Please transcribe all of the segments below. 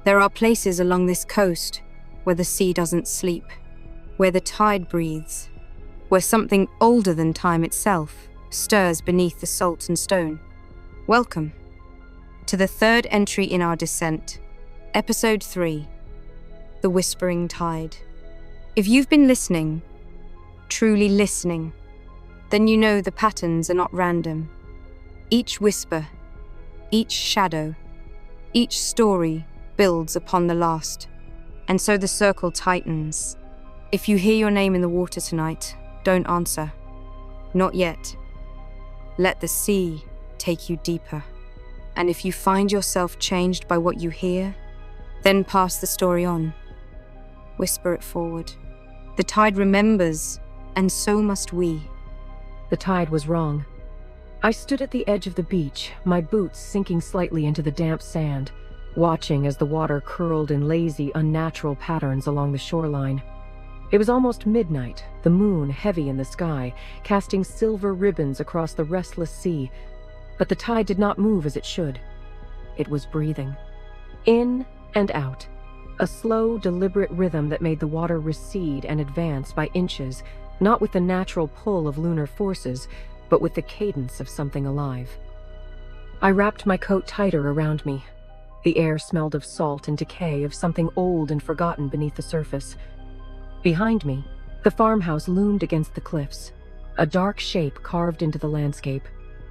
There are places along this coast where the sea doesn't sleep, where the tide breathes, where something older than time itself stirs beneath the salt and stone. Welcome to the third entry in our descent, Episode 3, The Whispering Tide. If you've been listening, truly listening, then you know the patterns are not random. Each whisper, each shadow, each story builds upon the last, and so the circle tightens. If you hear your name in the water tonight, don't answer. Not yet. Let the sea take you deeper. And if you find yourself changed by what you hear, then pass the story on. Whisper it forward. The tide remembers, and so must we. The tide was wrong. I stood at the edge of the beach, my boots sinking slightly into the damp sand, watching as the water curled in lazy, unnatural patterns along the shoreline. It was almost midnight, the moon heavy in the sky, casting silver ribbons across the restless sea, but the tide did not move as it should. It was breathing. In and out. A slow, deliberate rhythm that made the water recede and advance by inches, not with the natural pull of lunar forces, but with the cadence of something alive. I wrapped my coat tighter around me. The air smelled of salt and decay, of something old and forgotten beneath the surface. Behind me, the farmhouse loomed against the cliffs, a dark shape carved into the landscape.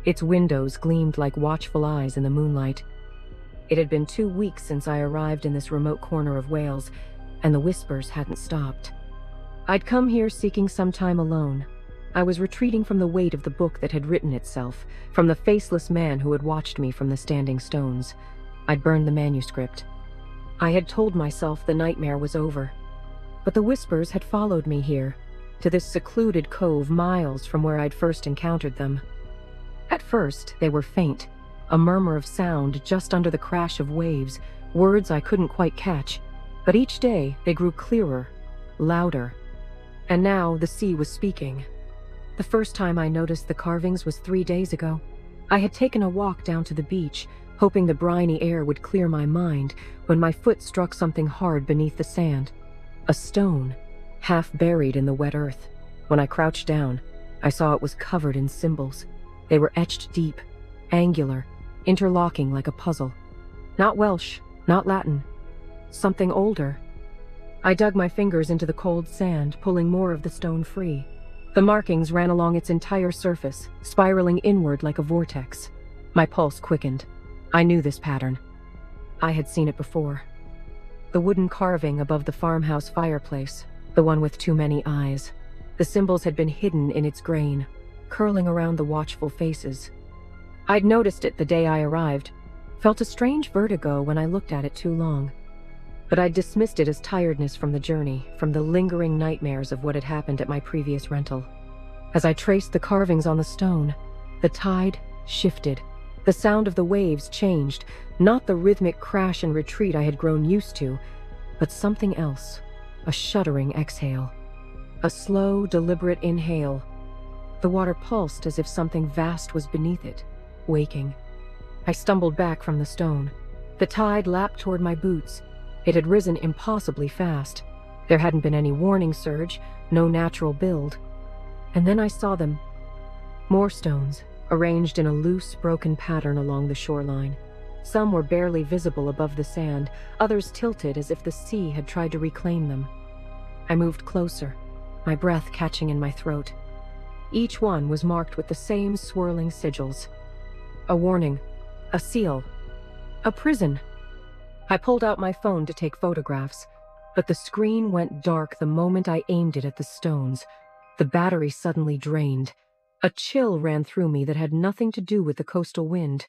Its windows gleamed like watchful eyes in the moonlight. It had been 2 weeks since I arrived in this remote corner of Wales, and the whispers hadn't stopped. I'd come here seeking some time alone. I was retreating from the weight of the book that had written itself, from the faceless man who had watched me from the standing stones. I'd burned the manuscript. I had told myself the nightmare was over. But the whispers had followed me here, to this secluded cove miles from where I'd first encountered them. At first, they were faint, a murmur of sound just under the crash of waves, words I couldn't quite catch. But each day, they grew clearer, louder. And now the sea was speaking. The first time I noticed the carvings was 3 days ago. I had taken a walk down to the beach, hoping the briny air would clear my mind, when my foot struck something hard beneath the sand. A stone, half buried in the wet earth. When I crouched down, I saw it was covered in symbols. They were etched deep, angular, interlocking like a puzzle. Not Welsh, not Latin. Something older. I dug my fingers into the cold sand, pulling more of the stone free. The markings ran along its entire surface, spiraling inward like a vortex. My pulse quickened. I knew this pattern. I had seen it before. The wooden carving above the farmhouse fireplace, the one with too many eyes. The symbols had been hidden in its grain, curling around the watchful faces. I'd noticed it the day I arrived, felt a strange vertigo when I looked at it too long. But I'd dismissed it as tiredness from the journey, from the lingering nightmares of what had happened at my previous rental. As I traced the carvings on the stone, the tide shifted. The sound of the waves changed, not the rhythmic crash and retreat I had grown used to, but something else, a shuddering exhale. A slow, deliberate inhale. The water pulsed as if something vast was beneath it, waking. I stumbled back from the stone. The tide lapped toward my boots. It had risen impossibly fast. There hadn't been any warning surge, no natural build. And then I saw them. More stones, arranged in a loose, broken pattern along the shoreline. Some were barely visible above the sand, others tilted as if the sea had tried to reclaim them. I moved closer, my breath catching in my throat. Each one was marked with the same swirling sigils. A warning, a seal, a prison. I pulled out my phone to take photographs, but the screen went dark the moment I aimed it at the stones. The battery suddenly drained. A chill ran through me that had nothing to do with the coastal wind.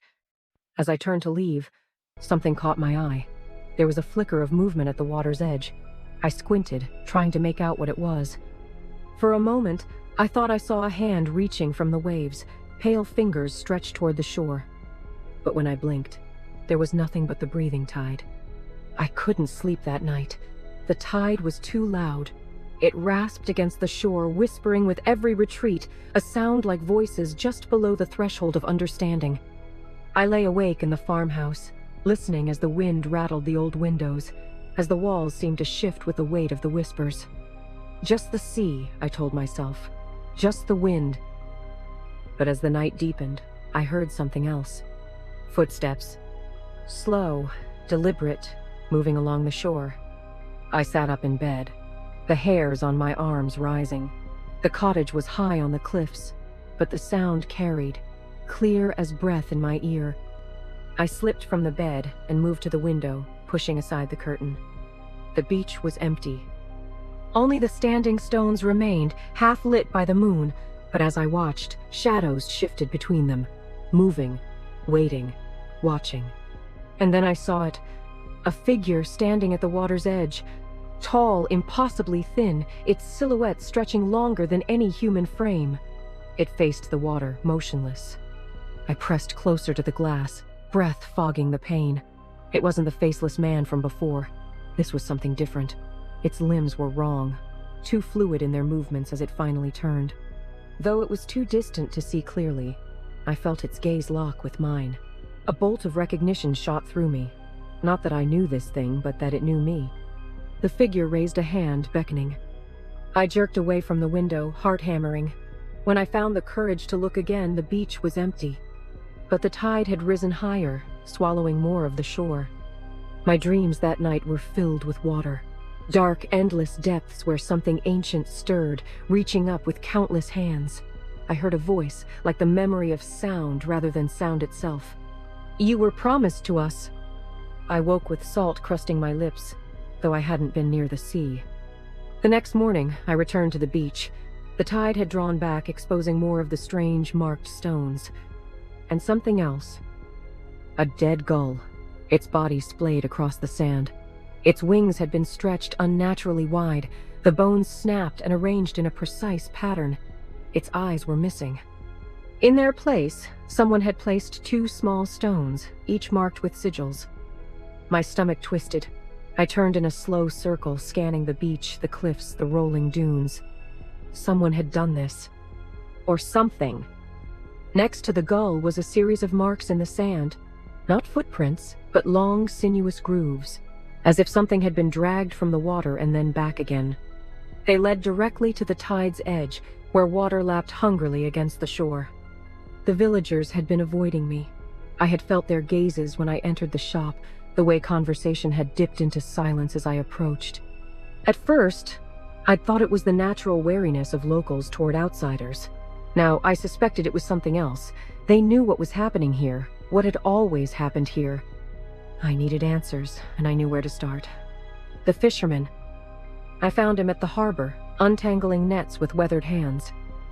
As I turned to leave, something caught my eye. There was a flicker of movement at the water's edge. I squinted, trying to make out what it was. For a moment, I thought I saw a hand reaching from the waves, pale fingers stretched toward the shore. But when I blinked, there was nothing but the breathing tide. I couldn't sleep that night. The tide was too loud. It rasped against the shore, whispering with every retreat, a sound like voices just below the threshold of understanding. I lay awake in the farmhouse, listening as the wind rattled the old windows, as the walls seemed to shift with the weight of the whispers. Just the sea, I told myself. Just the wind. But as the night deepened, I heard something else. Footsteps. Slow, deliberate, moving along the shore. I sat up in bed, the hairs on my arms rising. The cottage was high on the cliffs, but the sound carried, clear as breath in my ear. I slipped from the bed and moved to the window, pushing aside the curtain. The beach was empty. Only the standing stones remained, half lit by the moon, but as I watched, shadows shifted between them, moving, waiting, watching. And then I saw it, a figure standing at the water's edge, tall, impossibly thin, its silhouette stretching longer than any human frame. It faced the water, motionless. I pressed closer to the glass, breath fogging the pain. It wasn't the faceless man from before. This was something different. Its limbs were wrong, too fluid in their movements as it finally turned. Though it was too distant to see clearly, I felt its gaze lock with mine. A bolt of recognition shot through me. Not that I knew this thing, but that it knew me. The figure raised a hand, beckoning. I jerked away from the window, heart hammering. When I found the courage to look again, the beach was empty. But the tide had risen higher, swallowing more of the shore. My dreams that night were filled with water. Dark, endless depths where something ancient stirred, reaching up with countless hands. I heard a voice, like the memory of sound rather than sound itself. "You were promised to us." I woke with salt crusting my lips, though I hadn't been near the sea. The next morning, I returned to the beach. The tide had drawn back, exposing more of the strange, marked stones. And something else. A dead gull, its body splayed across the sand. Its wings had been stretched unnaturally wide, the bones snapped and arranged in a precise pattern. Its eyes were missing. In their place, someone had placed 2 small stones, each marked with sigils. My stomach twisted. I turned in a slow circle, scanning the beach, the cliffs, the rolling dunes. Someone had done this. Or something. Next to the gull was a series of marks in the sand. Not footprints, but long, sinuous grooves, as if something had been dragged from the water and then back again. They led directly to the tide's edge, where water lapped hungrily against the shore. The villagers had been avoiding me. I had felt their gazes when I entered the shop, the way conversation had dipped into silence as I approached. At first, I'd thought it was the natural wariness of locals toward outsiders. Now, I suspected it was something else. They knew what was happening here, what had always happened here. I needed answers, and I knew where to start. The fisherman. I found him at the harbor, untangling nets with weathered hands.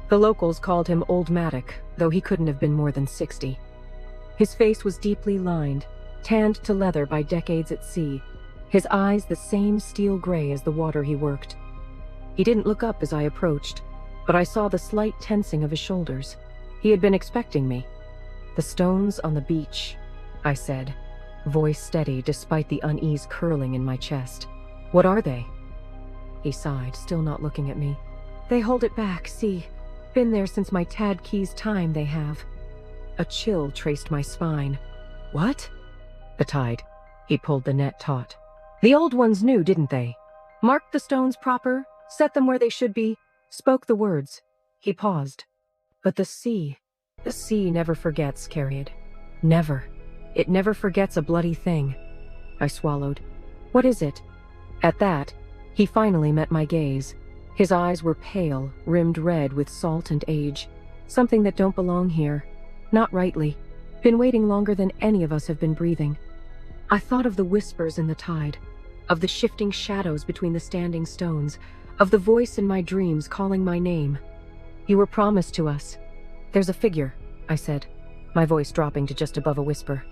The locals called him Old Matic, though he couldn't have been more than 60. His face was deeply lined, tanned to leather by decades at sea, his eyes the same steel gray as the water he worked. He didn't look up as I approached, but I saw the slight tensing of his shoulders. He had been expecting me. "The stones on the beach," I said, voice steady despite the unease curling in my chest. "What are they?" He sighed, still not looking at me. "They hold it back, see. Been there since my Tad Key's time, they have." A chill traced my spine. "What?" "The tide." He pulled the net taut. "The old ones knew, didn't they? Marked the stones proper, set them where they should be, spoke the words." He paused. "But the sea never forgets, Carriad. Never. It never forgets a bloody thing." I swallowed. "What is it?" At that, he finally met my gaze. His eyes were pale, rimmed red with salt and age. Something that don't belong here. Not rightly. Been waiting longer than any of us have been breathing. I thought of the whispers in the tide, of the shifting shadows between the standing stones, of the voice in my dreams calling my name. "You were promised to us." "There's a figure," I said, my voice dropping to just above a whisper.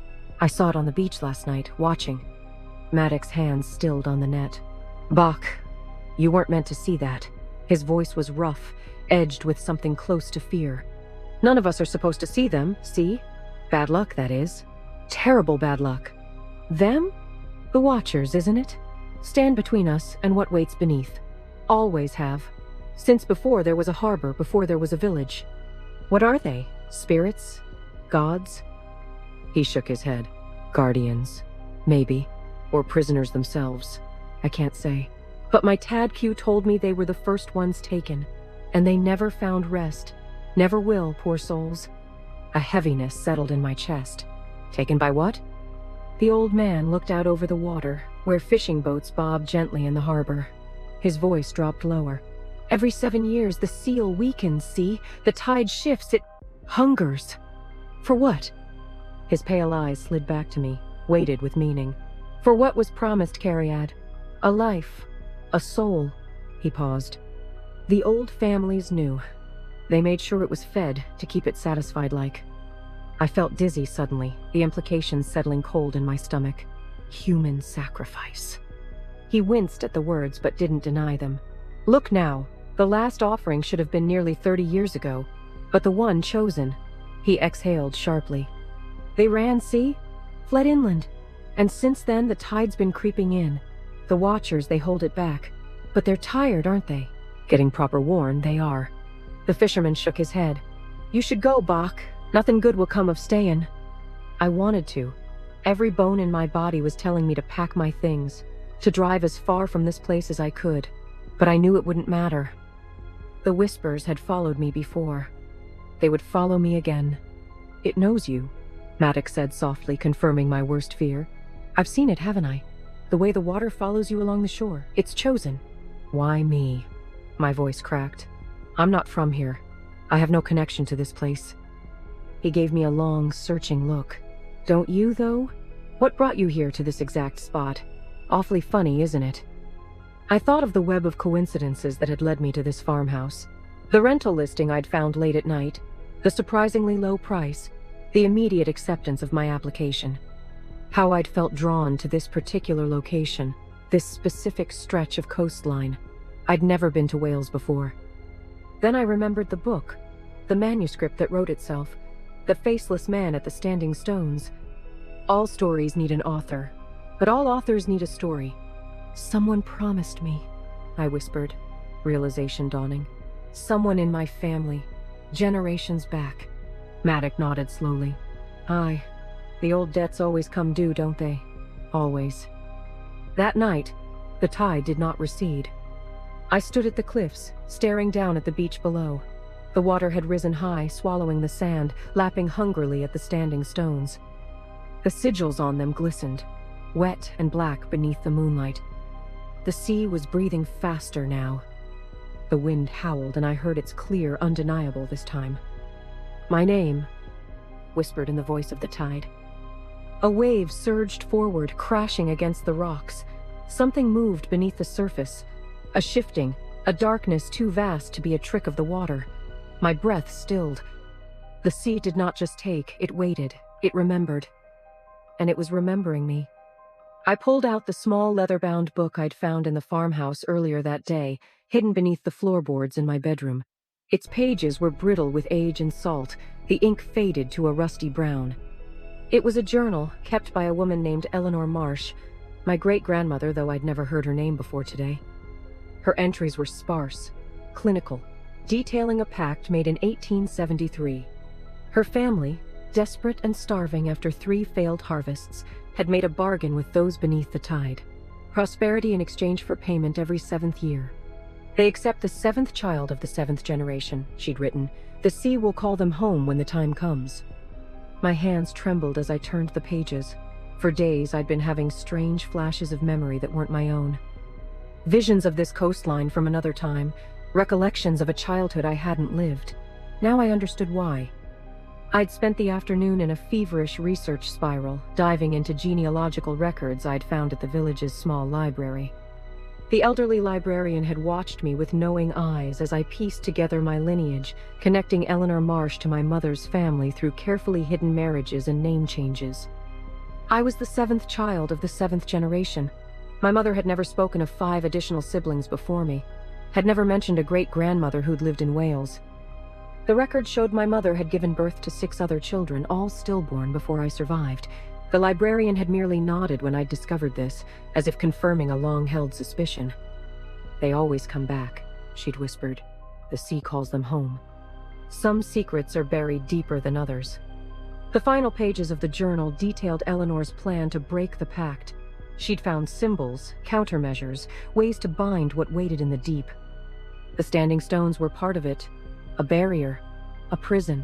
"I saw it on the beach last night, watching." Maddox's hands stilled on the net. "Bach, you weren't meant to see that." His voice was rough, edged with something close to fear. "None of us are supposed to see them, see? Bad luck, that is. Terrible bad luck. Them? The Watchers, isn't it? Stand between us and what waits beneath. Always have. Since before there was a harbor, before there was a village. What are they? Spirits? Gods?" He shook his head. "Guardians. Maybe. Or prisoners themselves. I can't say. But my Tad-Q told me they were the first ones taken, and they never found rest. Never will, poor souls. A heaviness settled in my chest. Taken by what? The old man looked out over the water, where fishing boats bobbed gently in the harbor. His voice dropped lower. Every 7 years, the seal weakens, see? The tide shifts, it hungers. For what? His pale eyes slid back to me, weighted with meaning. For what was promised, Cariad? A life. A soul. He paused. The old families knew. They made sure it was fed to keep it satisfied like. I felt dizzy suddenly, the implications settling cold in my stomach. Human sacrifice. He winced at the words but didn't deny them. Look now, the last offering should have been nearly 30 years ago, but the one chosen. He exhaled sharply. They ran, see? Fled inland. And since then the tide's been creeping in. The watchers, they hold it back. But they're tired, aren't they? Getting proper warned, they are. The fisherman shook his head. You should go, Bach. Nothing good will come of staying. I wanted to. Every bone in my body was telling me to pack my things, to drive as far from this place as I could. But I knew it wouldn't matter. The whispers had followed me before. They would follow me again. It knows you, Maddox said softly, confirming my worst fear. I've seen it, haven't I? The way the water follows you along the shore. It's chosen. Why me? My voice cracked. I'm not from here. I have no connection to this place. He gave me a long, searching look. Don't you, though? What brought you here to this exact spot? Awfully funny, isn't it? I thought of the web of coincidences that had led me to this farmhouse. The rental listing I'd found late at night, the surprisingly low price, the immediate acceptance of my application. How I'd felt drawn to this particular location, this specific stretch of coastline. I'd never been to Wales before. Then I remembered the book, the manuscript that wrote itself, the faceless man at the standing stones. All stories need an author, but all authors need a story. Someone promised me, I whispered, realization dawning. Someone in my family, generations back. Maddox nodded slowly. Aye, the old debts always come due, don't they? Always. That night, the tide did not recede. I stood at the cliffs, staring down at the beach below. The water had risen high, swallowing the sand, lapping hungrily at the standing stones. The sigils on them glistened, wet and black beneath the moonlight. The sea was breathing faster now. The wind howled, and I heard its clear, undeniable this time. My name, whispered in the voice of the tide. A wave surged forward, crashing against the rocks. Something moved beneath the surface. A shifting, a darkness too vast to be a trick of the water. My breath stilled. The sea did not just take, it waited, it remembered. And it was remembering me. I pulled out the small leather-bound book I'd found in the farmhouse earlier that day, hidden beneath the floorboards in my bedroom. Its pages were brittle with age and salt, the ink faded to a rusty brown. It was a journal kept by a woman named Eleanor Marsh, my great-grandmother, though I'd never heard her name before today. Her entries were sparse, clinical, detailing a pact made in 1873. Her family, desperate and starving after 3 failed harvests, had made a bargain with those beneath the tide. Prosperity in exchange for payment every 7th year. They accept the 7th child of the 7th generation, she'd written. The sea will call them home when the time comes. My hands trembled as I turned the pages. For days I'd been having strange flashes of memory that weren't my own. Visions of this coastline from another time, recollections of a childhood I hadn't lived. Now I understood why. I'd spent the afternoon in a feverish research spiral, diving into genealogical records I'd found at the village's small library. The elderly librarian had watched me with knowing eyes as I pieced together my lineage, connecting Eleanor Marsh to my mother's family through carefully hidden marriages and name changes. I was the 7th child of the 7th generation. My mother had never spoken of 5 additional siblings before me, had never mentioned a great-grandmother who'd lived in Wales. The record showed my mother had given birth to 6 other children, all stillborn, before I survived. The librarian had merely nodded when I'd discovered this, as if confirming a long-held suspicion. They always come back, she'd whispered. The sea calls them home. Some secrets are buried deeper than others. The final pages of the journal detailed Eleanor's plan to break the pact. She'd found symbols, countermeasures, ways to bind what waited in the deep. The standing stones were part of it, a barrier, a prison.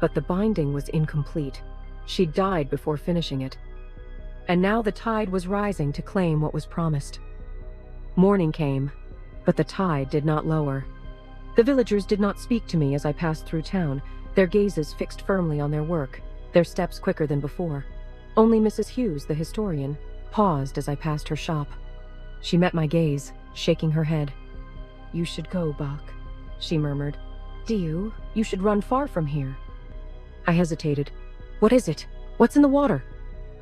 But the binding was incomplete. She'd died before finishing it. And now the tide was rising to claim what was promised. Morning came, but the tide did not lower. The villagers did not speak to me as I passed through town, their gazes fixed firmly on their work, their steps quicker than before. Only Mrs. Hughes, the historian, paused as I passed her shop. She met my gaze, shaking her head. "You should go, Buck," she murmured. "Do you? You should run far from here." I hesitated. "What is it? What's in the water?"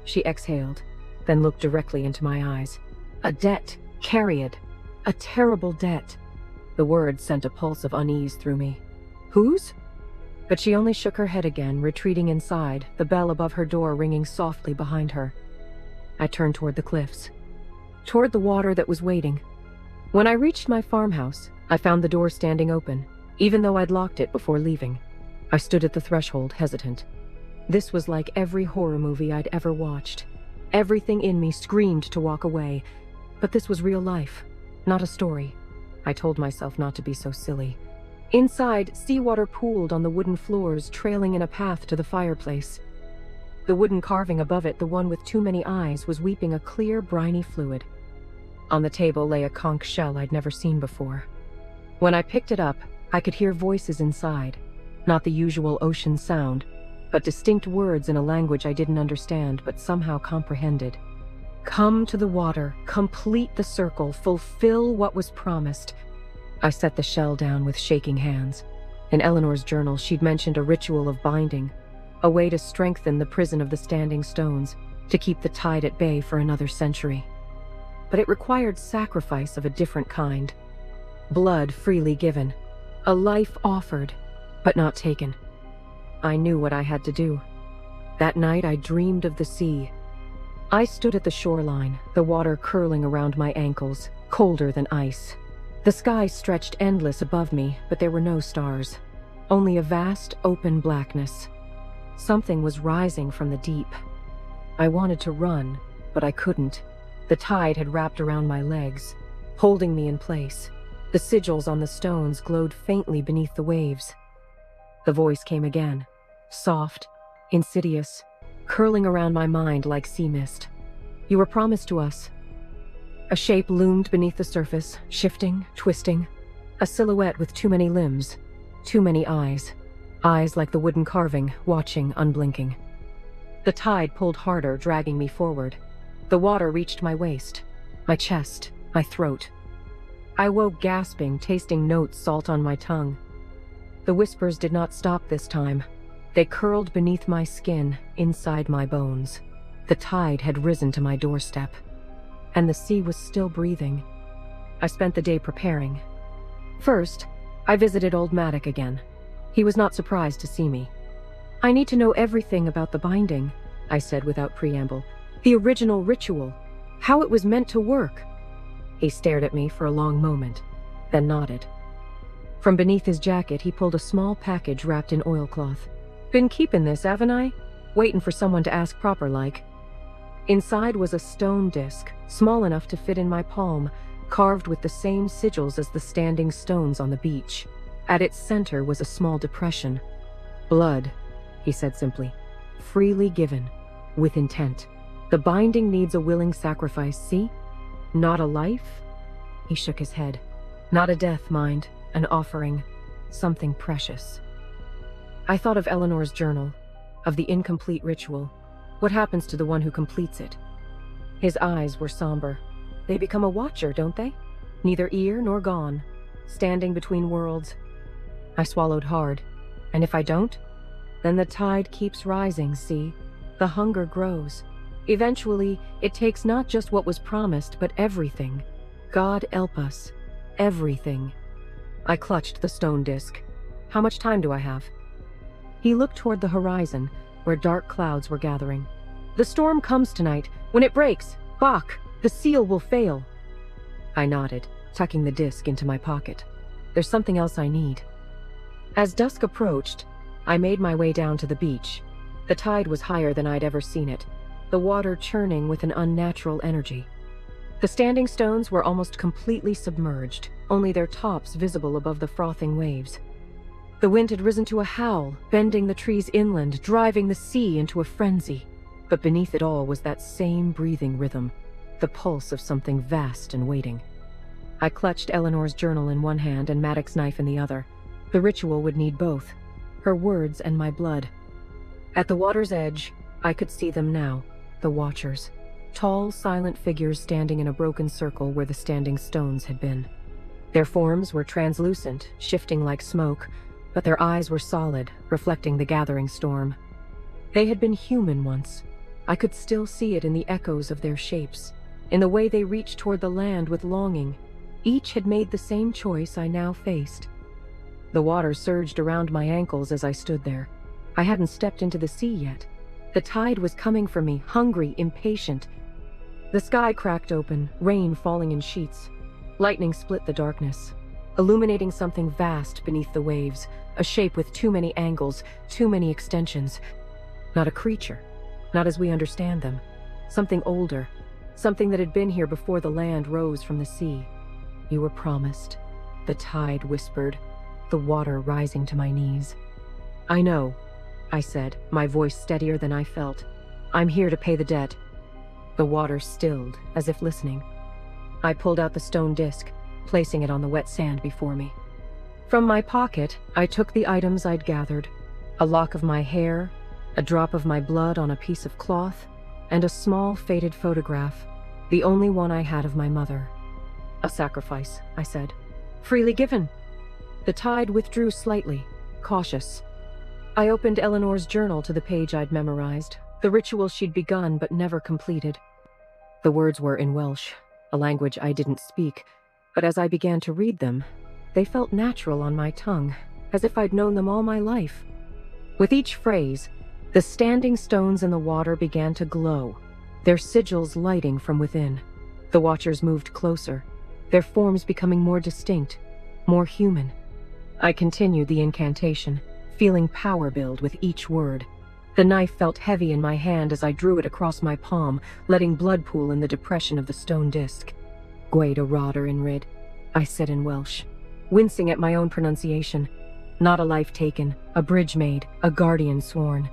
She exhaled, then looked directly into my eyes. "A debt, Cariad. A terrible debt." The words sent a pulse of unease through me. "Whose?" But she only shook her head again, retreating inside, the bell above her door ringing softly behind her. I turned toward the cliffs, toward the water that was waiting. When I reached my farmhouse, I found the door standing open, even though I'd locked it before leaving. I stood at the threshold, hesitant. This was like every horror movie I'd ever watched. Everything in me screamed to walk away, but this was real life, not a story. I told myself not to be so silly. Inside, seawater pooled on the wooden floors, trailing in a path to the fireplace. The wooden carving above it, the one with too many eyes, was weeping a clear, briny fluid. On the table lay a conch shell I'd never seen before. When I picked it up, I could hear voices inside, not the usual ocean sound, but distinct words in a language I didn't understand but somehow comprehended. "Come to the water, complete the circle, fulfill what was promised." I set the shell down with shaking hands. In Eleanor's journal, she'd mentioned a ritual of binding, a way to strengthen the prison of the standing stones, to keep the tide at bay for another century. But it required sacrifice of a different kind. Blood freely given, a life offered, but not taken. I knew what I had to do. That night I dreamed of the sea. I stood at the shoreline, the water curling around my ankles, colder than ice. The sky stretched endless above me, but there were no stars. Only a vast, open blackness. Something was rising from the deep. I wanted to run, but I couldn't. The tide had wrapped around my legs, holding me in place. The sigils on the stones glowed faintly beneath the waves. The voice came again, soft, insidious, curling around my mind like sea mist. "You were promised to us." A shape loomed beneath the surface, shifting, twisting. A silhouette with too many limbs, too many eyes. Eyes like the wooden carving, watching, unblinking. The tide pulled harder, dragging me forward. The water reached my waist, my chest, my throat. I woke gasping, tasting notes salt on my tongue. The whispers did not stop this time. They curled beneath my skin, inside my bones. The tide had risen to my doorstep, and the sea was still breathing. I spent the day preparing. First, I visited old Maddock again. He was not surprised to see me. "I need to know everything about the binding," I said without preamble. "The original ritual, how it was meant to work." He stared at me for a long moment, then nodded. From beneath his jacket, he pulled a small package wrapped in oilcloth. "Been keeping this, haven't I? Waiting for someone to ask proper like." Inside was a stone disc, small enough to fit in my palm, carved with the same sigils as the standing stones on the beach. At its center was a small depression. "Blood," he said simply. "Freely given, with intent. The binding needs a willing sacrifice, see? Not a life?" He shook his head. "Not a death, mind. An offering. Something precious." I thought of Eleanor's journal, of the incomplete ritual. What happens to the one who completes it? His eyes were somber. They become a watcher, don't they? Neither ear nor gone, standing between worlds. I swallowed hard. And if I don't? Then the tide keeps rising, see? The hunger grows. Eventually, it takes not just what was promised, but everything. God help us. Everything. I clutched the stone disc. "How much time do I have?" He looked toward the horizon, where dark clouds were gathering. "The storm comes tonight. When it breaks, Bach, the seal will fail." I nodded, tucking the disc into my pocket. "There's something else I need." As dusk approached, I made my way down to the beach. The tide was higher than I'd ever seen it, the water churning with an unnatural energy. The standing stones were almost completely submerged, only their tops visible above the frothing waves. The wind had risen to a howl, bending the trees inland, driving the sea into a frenzy. But beneath it all was that same breathing rhythm, the pulse of something vast and waiting. I clutched Eleanor's journal in one hand and Maddox's knife in the other. The ritual would need both, her words and my blood. At the water's edge, I could see them now, the Watchers. Tall, silent figures standing in a broken circle where the standing stones had been. Their forms were translucent, shifting like smoke, but their eyes were solid, reflecting the gathering storm. They had been human once. I could still see it in the echoes of their shapes, in the way they reached toward the land with longing. Each had made the same choice I now faced. The water surged around my ankles as I stood there. I hadn't stepped into the sea yet. The tide was coming for me, hungry, impatient. The sky cracked open, rain falling in sheets. Lightning split the darkness, illuminating something vast beneath the waves, a shape with too many angles, too many extensions. Not a creature, not as we understand them. Something older, something that had been here before the land rose from the sea. You were promised, the tide whispered, the water rising to my knees. I know, I said, my voice steadier than I felt. I'm here to pay the debt. The water stilled, as if listening. I pulled out the stone disc, placing it on the wet sand before me. From my pocket, I took the items I'd gathered: a lock of my hair, a drop of my blood on a piece of cloth, and a small faded photograph, the only one I had of my mother. A sacrifice, I said. Freely given. The tide withdrew slightly, cautious. I opened Eleanor's journal to the page I'd memorized, the ritual she'd begun but never completed. The words were in Welsh, a language I didn't speak, but as I began to read them, they felt natural on my tongue, as if I'd known them all my life. With each phrase, the standing stones in the water began to glow, their sigils lighting from within. The Watchers moved closer, their forms becoming more distinct, more human. I continued the incantation, feeling power build with each word. The knife felt heavy in my hand as I drew it across my palm, letting blood pool in the depression of the stone disc. Gwaed a roder in rid, I said in Welsh, wincing at my own pronunciation. Not a life taken, a bridge made, a guardian sworn.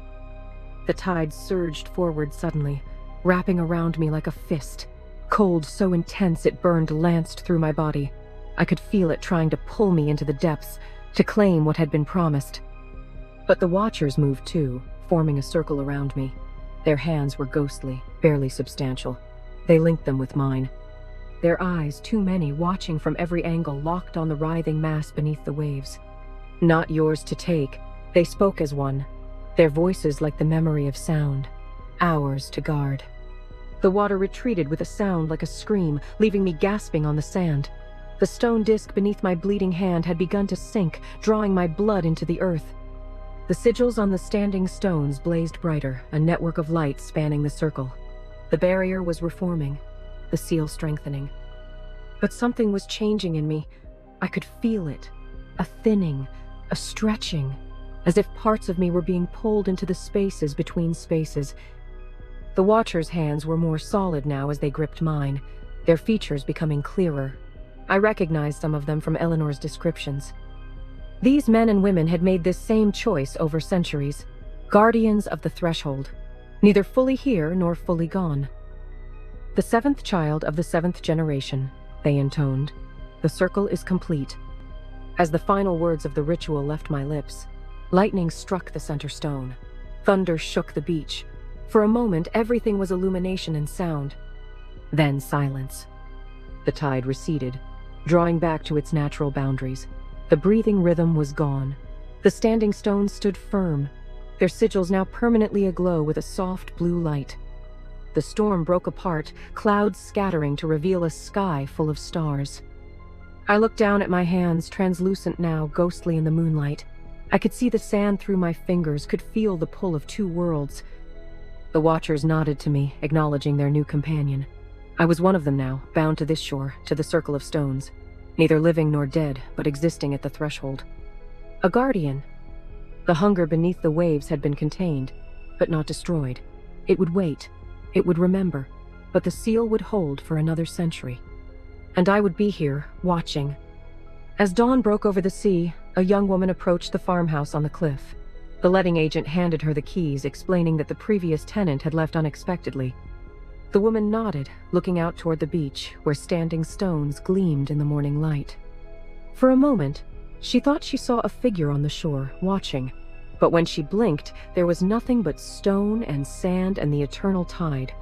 The tide surged forward suddenly, wrapping around me like a fist. Cold so intense it burned lanced through my body. I could feel it trying to pull me into the depths, to claim what had been promised. But the Watchers moved too, forming a circle around me. Their hands were ghostly, barely substantial. They linked them with mine. Their eyes, too many, watching from every angle, locked on the writhing mass beneath the waves. Not yours to take, they spoke as one, their voices like the memory of sound, ours to guard. The water retreated with a sound like a scream, leaving me gasping on the sand. The stone disc beneath my bleeding hand had begun to sink, drawing my blood into the earth. The sigils on the standing stones blazed brighter, a network of light spanning the circle. The barrier was reforming, the seal strengthening. But something was changing in me. I could feel it. A thinning, a stretching, as if parts of me were being pulled into the spaces between spaces. The Watchers' hands were more solid now as they gripped mine, their features becoming clearer. I recognized some of them from Eleanor's descriptions. These men and women had made this same choice over centuries, guardians of the threshold, neither fully here nor fully gone. The seventh child of the seventh generation, they intoned. The circle is complete. As the final words of the ritual left my lips, lightning struck the center stone. Thunder shook the beach. For a moment, everything was illumination and sound. Then silence. The tide receded, drawing back to its natural boundaries. The breathing rhythm was gone. The standing stones stood firm, their sigils now permanently aglow with a soft blue light. The storm broke apart, clouds scattering to reveal a sky full of stars. I looked down at my hands, translucent now, ghostly in the moonlight. I could see the sand through my fingers, could feel the pull of two worlds. The Watchers nodded to me, acknowledging their new companion. I was one of them now, bound to this shore, to the circle of stones. Neither living nor dead, but existing at the threshold. A guardian. The hunger beneath the waves had been contained. but not destroyed. It would wait. It would remember. But the seal would hold for another century. And I would be here, watching. As dawn broke over the sea, a young woman approached the farmhouse on the cliff. The letting agent handed her the keys, explaining that the previous tenant had left unexpectedly. The woman nodded, looking out toward the beach, where standing stones gleamed in the morning light. For a moment, she thought she saw a figure on the shore, watching. But when she blinked, there was nothing but stone and sand and the eternal tide.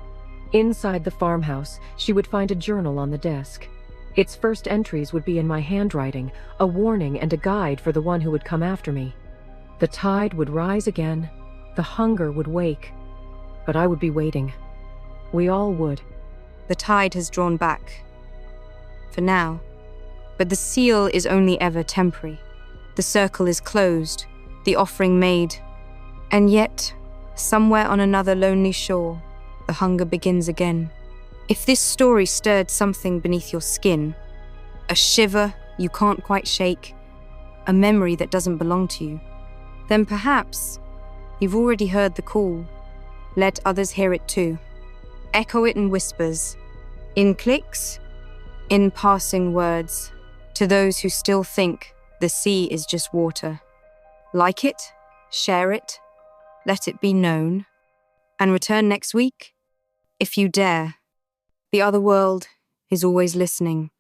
Inside the farmhouse, she would find a journal on the desk. Its first entries would be in my handwriting, a warning and a guide for the one who would come after me. The tide would rise again, the hunger would wake, but I would be waiting. We all would. The tide has drawn back. For now. But the seal is only ever temporary. The circle is closed, the offering made. And yet, somewhere on another lonely shore, the hunger begins again. If this story stirred something beneath your skin, a shiver you can't quite shake, a memory that doesn't belong to you, then perhaps you've already heard the call. Let others hear it too. Echo it in whispers, in clicks, in passing words, to those who still think the sea is just water. Like it, share it, let it be known, and return next week, if you dare. The other world is always listening.